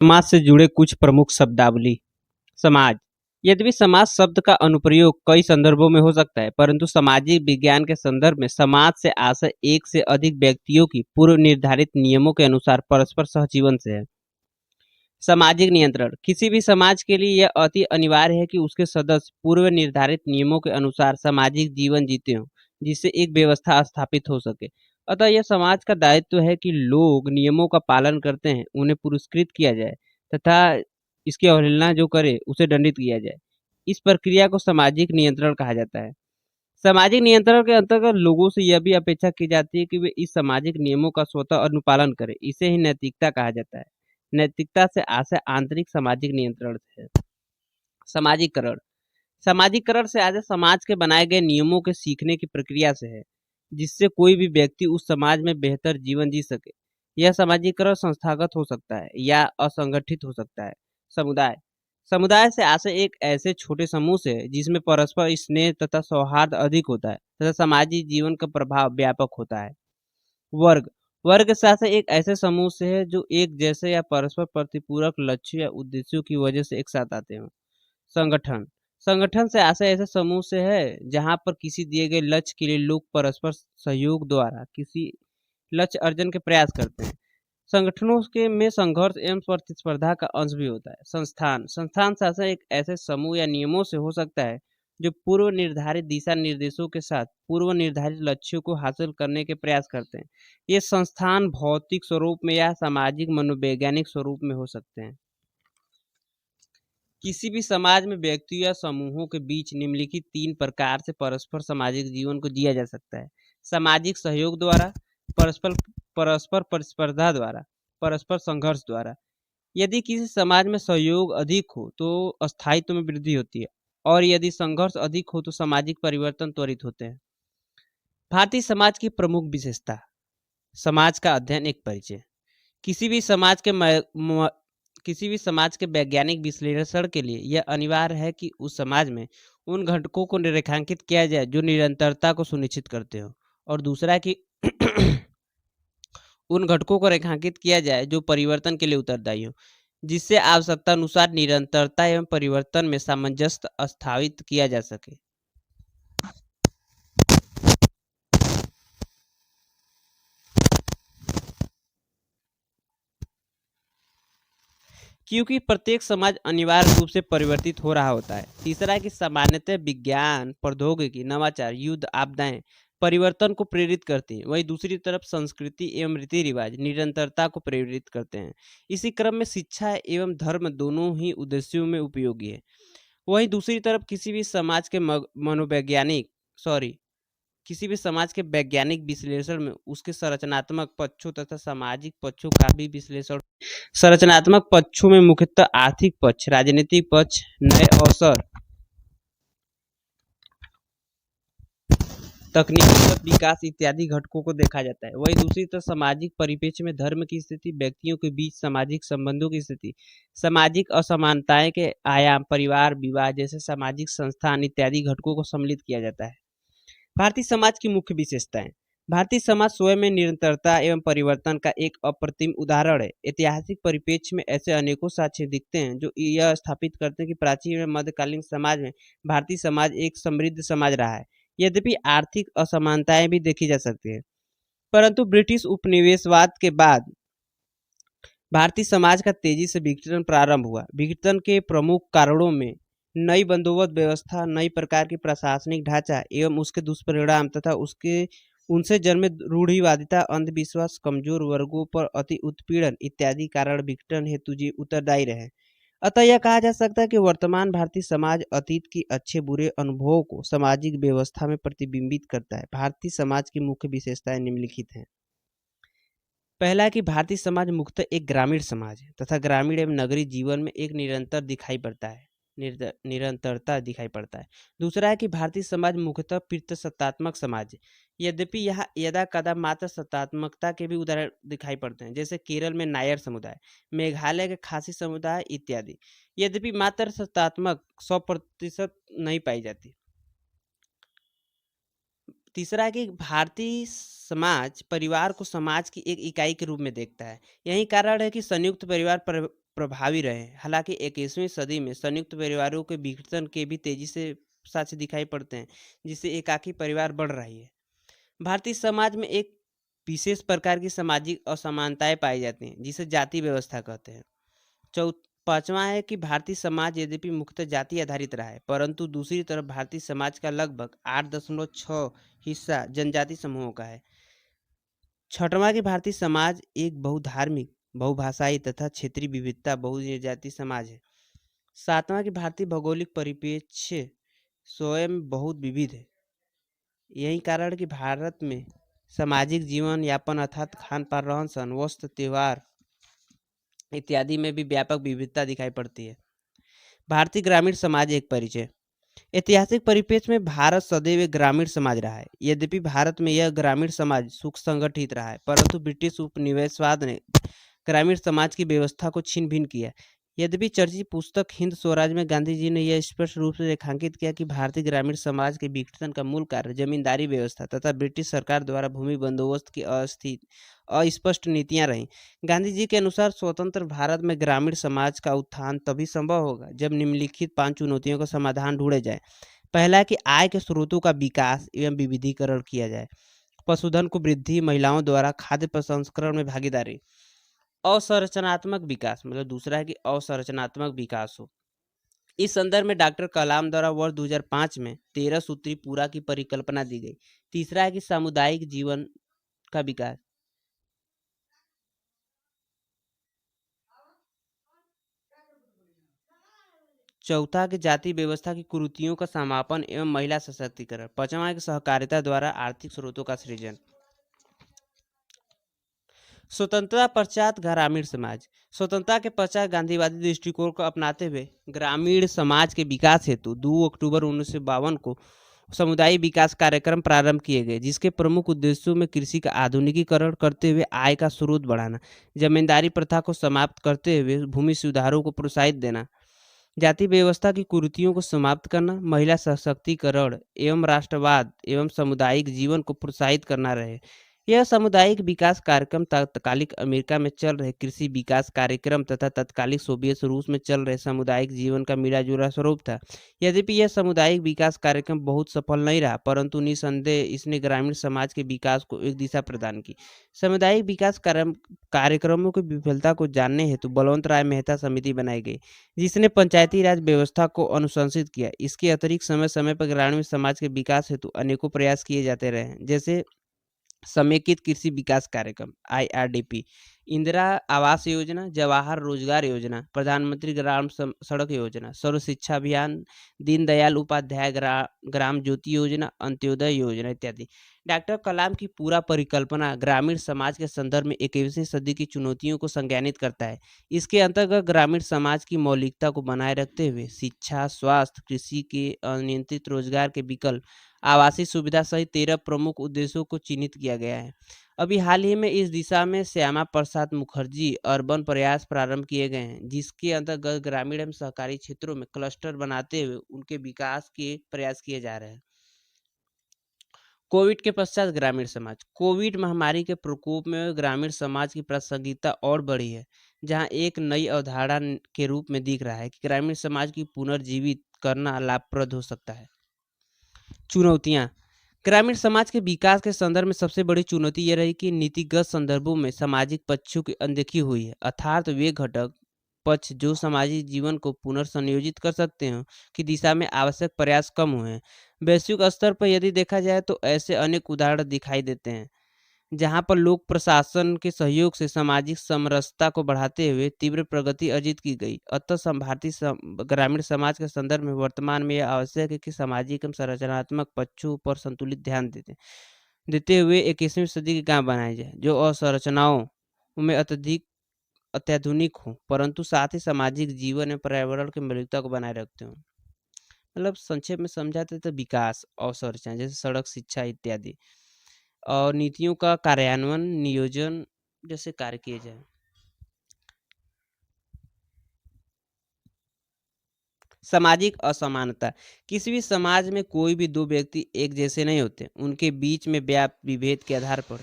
समाज से जुड़े कुछ प्रमुख शब्दावली। समाज। यद्यपि समाज शब्द का अनुप्रयोग कई संदर्भों में हो सकता है, परंतु सामाजिक विज्ञान के संदर्भ में समाज से आशय एक से अधिक व्यक्तियों की पूर्व निर्धारित नियमों के अनुसार परस्पर सहजीवन से है। सामाजिक नियंत्रण। किसी भी समाज के लिए यह अति अनिवार्य है कि उसके सदस्य पूर्व निर्धारित नियमों के अनुसार सामाजिक जीवन जीते हों, जिससे एक व्यवस्था स्थापित हो सके। अतः यह समाज का दायित्व है कि लोग नियमों का पालन करते हैं, उन्हें पुरस्कृत किया जाए तथा इसकी अवहेलना जो करे उसे दंडित किया जाए। इस प्रक्रिया को सामाजिक नियंत्रण कहा जाता है। सामाजिक नियंत्रण के अंतर्गत लोगों से यह भी अपेक्षा की जाती है कि वे इस सामाजिक नियमों का स्वतः अनुपालन करें। इसे ही नैतिकता कहा जाता है। नैतिकता से आशय आंतरिक सामाजिक नियंत्रण है। सामाजिकरण। सामाजिकरण से आशय समाज के बनाए गए नियमों के सीखने की प्रक्रिया से है, जिससे कोई भी व्यक्ति उस समाज में बेहतर जीवन जी सके। यह सामाजिकरण संस्थागत हो सकता है या असंगठित हो सकता है। समुदाय। समुदाय से आशय एक ऐसे छोटे समूह से है जिसमें परस्पर स्नेह तथा सौहार्द अधिक होता है तथा सामाजिक जीवन का प्रभाव व्यापक होता है। वर्ग। वर्ग शास्त्र एक ऐसे समूह से है जो एक जैसे या परस्पर प्रतिपूरक लक्ष्यों या उद्देश्यों की वजह से एक साथ आते हों। संगठन। संगठन से आशय ऐसे समूह से है जहां पर किसी दिए गए लक्ष्य के लिए लोग परस्पर सहयोग द्वारा किसी लक्ष्य अर्जन के प्रयास करते हैं। संगठनों के में संघर्ष एवं प्रतिस्पर्धा का अंश भी होता है। संस्थान। संस्थान शासन एक ऐसे समूह या नियमों से हो सकता है जो पूर्व निर्धारित दिशा निर्देशों के साथ पूर्व निर्धारित लक्ष्यों को हासिल करने के प्रयास करते हैं। ये संस्थान भौतिक स्वरूप में या सामाजिक मनोवैज्ञानिक स्वरूप में हो सकते हैं। किसी भी समाज में व्यक्तियों या समूहों के बीच निम्नलिखित 3 प्रकार से परस्पर सामाजिक जीवन को जिया जा सकता है। सामाजिक सहयोग द्वारा, परस्पर परस्पर प्रतिस्पर्धा द्वारा, परस्पर संघर्ष द्वारा। यदि किसी समाज में सहयोग अधिक हो तो स्थायित्व में वृद्धि होती है और यदि संघर्ष अधिक हो तो सामाजिक परिवर्तन त्वरित होते हैं। भारतीय समाज की प्रमुख विशेषता। समाज का अध्ययन एक परिचय। किसी भी समाज के किसी भी समाज के वैज्ञानिक विश्लेषण के लिए यह अनिवार्य है कि उस समाज में उन घटकों को रेखांकित किया जाए जो निरंतरता को सुनिश्चित करते हो, और दूसरा कि उन घटकों को रेखांकित किया जाए जो परिवर्तन के लिए उत्तरदायी हो, जिससे आवश्यकता अनुसार निरंतरता एवं परिवर्तन में सामंजस्य स्थापित किया जा सके। क्योंकि प्रत्येक समाज अनिवार्य रूप से परिवर्तित हो रहा होता है। तीसरा है कि सामान्यतः विज्ञान, प्रौद्योगिकी, नवाचार, युद्ध, आपदाएं परिवर्तन को प्रेरित करती हैं। वहीं दूसरी तरफ संस्कृति एवं रीति रिवाज निरंतरता को प्रेरित करते हैं। इसी क्रम में शिक्षा एवं धर्म दोनों ही उद्देश्यों में उपयोगी है। वहीं दूसरी तरफ किसी भी समाज के वैज्ञानिक विश्लेषण में उसके संरचनात्मक पक्षों तथा सामाजिक पक्षों का भी विश्लेषण। संरचनात्मक पक्षों में मुख्यतः आर्थिक पक्ष, राजनीतिक पक्ष, नए अवसर, तकनीकीगत विकास इत्यादि घटकों को देखा जाता है। वहीं दूसरी तरफ सामाजिक परिप्रेक्ष्य में धर्म की स्थिति, व्यक्तियों के बीच सामाजिक संबंधों की स्थिति, सामाजिक असमानताएं के आयाम, परिवार, विवाह जैसे सामाजिक संस्थान इत्यादि घटकों को सम्मिलित किया जाता है। भारतीय समाज की मुख्य विशेषताएं। भारतीय समाज स्वयं में निरंतरता एवं परिवर्तन का एक अप्रतिम उदाहरण है। ऐतिहासिक परिप्रेक्ष्य में ऐसे अनेकों साक्ष्य दिखते हैं जो यह स्थापित करते हैं कि प्राचीन एवं मध्यकालीन समाज में भारतीय समाज एक समृद्ध समाज रहा है। यद्यपि आर्थिक असमानताएं भी देखी जा सकती है, परंतु ब्रिटिश उपनिवेशवाद के बाद भारतीय समाज का तेजी से विघटन प्रारंभ हुआ। विघटन के प्रमुख कारणों में नई बंदोबस्त व्यवस्था, नई प्रकार की प्रशासनिक ढांचा एवं उसके दुष्परिणाम तथा उनसे जन्मे रूढ़िवादिता, अंधविश्वास, कमजोर वर्गों पर अति उत्पीड़न इत्यादि कारण विघटन हेतु उत्तरदायी रहे। अतः यह कहा जा सकता है कि वर्तमान भारतीय समाज अतीत की अच्छे बुरे अनुभवों को सामाजिक व्यवस्था में प्रतिबिंबित करता है। भारतीय समाज की मुख्य विशेषताएं निम्नलिखित हैं। पहला है कि भारतीय समाज मुख्यतः एक ग्रामीण समाज है तथा ग्रामीण एवं नगरीय जीवन में एक निरंतरता दिखाई पड़ता है। दूसरा है कि भारतीय समाज मुख्यतः पितृसत्तात्मक समाज है, यद्यपि यहाँ यदा कदा मात्र सत्तात्मकता के भी उदाहरण दिखाई पड़ते हैं, जैसे केरल में नायर समुदाय, मेघालय के खासी समुदाय इत्यादि। यद्यपि मात्र सत्तात्मक 100% नहीं पाई जाती। तीसरा है कि भारतीय समाज परिवार को समाज की एक इकाई के रूप में देखता है। यही कारण है कि संयुक्त परिवार प्रभावी रहे हैं। हालांकि 21वीं सदी में संयुक्त परिवारों के विघटन के भी तेजी से साक्ष्य दिखाई पड़ते हैं, जिससे एकाकी परिवार बढ़ रही है। भारतीय समाज में एक विशेष प्रकार की सामाजिक असमानताएं पाई जाती हैं, जिसे जाति व्यवस्था कहते हैं। चौ पांचवा है कि भारतीय समाज यद्यपि मुख्यतः जाति आधारित रहा है, परंतु दूसरी तरफ भारतीय समाज का लगभग 8.6 हिस्सा जनजाति समूहों का है। छठवां कि भारतीय समाज एक बहुधार्मिक, बहुभाषाई तथा क्षेत्रीय विविधता बहुजनजाति समाज है। सातवां कि भारतीय भौगोलिक परिप्रेक्ष्य स्वयं बहुत विविध है। यही कारण कि भारत में सामाजिक जीवन यापन अर्थात खान पान, रहन सहन, वस्त्र, त्योहार इत्यादि में भी व्यापक विविधता दिखाई पड़ती है। भारतीय ग्रामीण समाज एक परिचय। ऐतिहासिक परिप्रेक्ष्य में भारत सदैव एक ग्रामीण समाज रहा है। यद्यपि भारत में यह ग्रामीण समाज सुख संगठित रहा है, परंतु ब्रिटिश उपनिवेशवाद ने ग्रामीण समाज की व्यवस्था को छीन भिन किया। यद्यपि चर्चित पुस्तक हिंद स्वराज में गांधी जी ने यह स्पष्ट रूप से रेखांकित किया कि भारतीय ग्रामीण समाज के विघटन का मूल कारण जमींदारी व्यवस्था तथा ब्रिटिश सरकार द्वारा भूमि बंदोबस्त की अस्पष्ट नीतियां रहीं। गांधी जी के अनुसार स्वतंत्र भारत में ग्रामीण समाज का उत्थान तभी संभव होगा जब निम्नलिखित 5 चुनौतियों का समाधान ढूंढे जाए। पहला है कि आय के स्रोतों का विकास एवं विविधीकरण किया जाए। पशुधन को वृद्धि, महिलाओं द्वारा खाद्य प्रसंस्करण में भागीदारी। असंरचनात्मक विकास मतलब दूसरा है कि असंरचनात्मक विकास हो। इस संदर्भ में डॉक्टर कलाम द्वारा वर्ष 2005 में 13 सूत्री पूरा की परिकल्पना दी गई। तीसरा है कि सामुदायिक जीवन का विकास। चौथा कि जाति व्यवस्था की कुरीतियों का समापन एवं महिला सशक्तिकरण। पांचवा है कि सहकारिता द्वारा आर्थिक स्रोतों का सृजन। स्वतंत्रता पश्चात ग्रामीण समाज। स्वतंत्रता के पश्चात गांधीवादी दृष्टिकोण को अपनाते हुए ग्रामीण समाज के विकास हेतु 2 अक्टूबर 1952 को सामुदायिक विकास कार्यक्रम प्रारंभ किए गए, जिसके प्रमुख उद्देश्यों में कृषि का आधुनिकीकरण करते हुए आय का स्रोत बढ़ाना, जमींदारी प्रथा को समाप्त करते हुए भूमि सुधारों को प्रोत्साहित देना, जाति व्यवस्था की कुरीतियों को समाप्त करना, महिला सशक्तिकरण एवं राष्ट्रवाद एवं सामुदायिक जीवन को प्रोत्साहित करना रहे। यह सामुदायिक विकास कार्यक्रम तत्कालिक अमेरिका में चल रहे कृषि विकास कार्यक्रम तथा तत्कालिक सोवियत रूस में चल रहे सामुदायिक जीवन का मिला-जुला स्वरूप था। यद्यपि यह सामुदायिक विकास कार्यक्रम बहुत सफल नहीं रहा, परंतु निसंदेह इसने ग्रामीण समाज के विकास को एक दिशा प्रदान की। सामुदायिक विकास कार्यक्रमों की विफलता को जानने हेतु बलवंत राय मेहता समिति बनाई गई, जिसने पंचायती राज व्यवस्था को अनुशंसित किया। इसके अतिरिक्त समय समय पर ग्रामीण समाज के विकास हेतु अनेकों प्रयास किए जाते रहे हैं, जैसे समेकित कृषि विकास कार्यक्रम IRDP, इंदिरा आवास योजना, जवाहर रोजगार योजना, प्रधानमंत्री ग्राम सड़क योजना, सर्व शिक्षा अभियान, दीनदयाल उपाध्याय ग्राम ज्योति योजना, अंत्योदय योजना इत्यादि। डॉक्टर कलाम की पूरा परिकल्पना ग्रामीण समाज के संदर्भ में 21वीं सदी की चुनौतियों को संज्ञानित करता है। इसके अंतर्गत ग्रामीण समाज की मौलिकता को बनाए रखते हुए शिक्षा, स्वास्थ्य, कृषि के अनियंत्रित रोजगार के विकल्प, आवासीय सुविधा सहित 13 प्रमुख उद्देश्यों को चिन्हित किया गया है। अभी हाल ही में इस दिशा में श्यामा प्रसाद मुखर्जी अर्बन प्रयास प्रारंभ किए गए हैं, जिसके अंतर्गत ग्रामीण एवं सहकारी क्षेत्रों में क्लस्टर बनाते हुए उनके विकास के प्रयास किए जा रहे हैं। कोविड के पश्चात ग्रामीण समाज। कोविड महामारी के प्रकोप में ग्रामीण समाज की प्रासंगिकता और बढ़ी है, जहां एक नई अवधारणा के रूप में दिख रहा है कि ग्रामीण समाज की पुनर्जीवित करना लाभप्रद हो सकता है। चुनौतियां। ग्रामीण समाज के विकास के संदर्भ में सबसे बड़ी चुनौती यह रही कि नीतिगत संदर्भों में सामाजिक पक्षों की अनदेखी हुई है, अर्थात वे घटक पक्ष जो सामाजिक जीवन को पुनर्संयोजित कर सकते हैं की दिशा में आवश्यक प्रयास कम हुए हैं। वैश्विक स्तर पर यदि देखा जाए तो ऐसे अनेक उदाहरण दिखाई देते हैं, जहां पर लोक प्रशासन के सहयोग से सामाजिक समरसता को बढ़ाते हुए तीव्र प्रगति अर्जित की गई। अतः भारतीय ग्रामीण समाज के संदर्भ में वर्तमान में यह आवश्यक है कि सामाजिक एवं संरचनात्मक पक्षों पर संतुलित ध्यान देते देते हुए 21वीं सदी के गांव बनाए जाए, जो असंरचनाओं में अत्याधुनिक हो, परंतु साथ ही सामाजिक जीवन एवं पर्यावरण की मौलिकता को बनाए रखते हो। मतलब संक्षेप में समझाते तो विकास अवसंरचना जैसे सड़क, शिक्षा इत्यादि, और नीतियों का कार्यान्वयन, नियोजन जैसे कार्य किए जाए। सामाजिक असमानता। किसी भी समाज में कोई भी दो व्यक्ति एक जैसे नहीं होते, उनके बीच में व्याप्त विभेद के आधार पर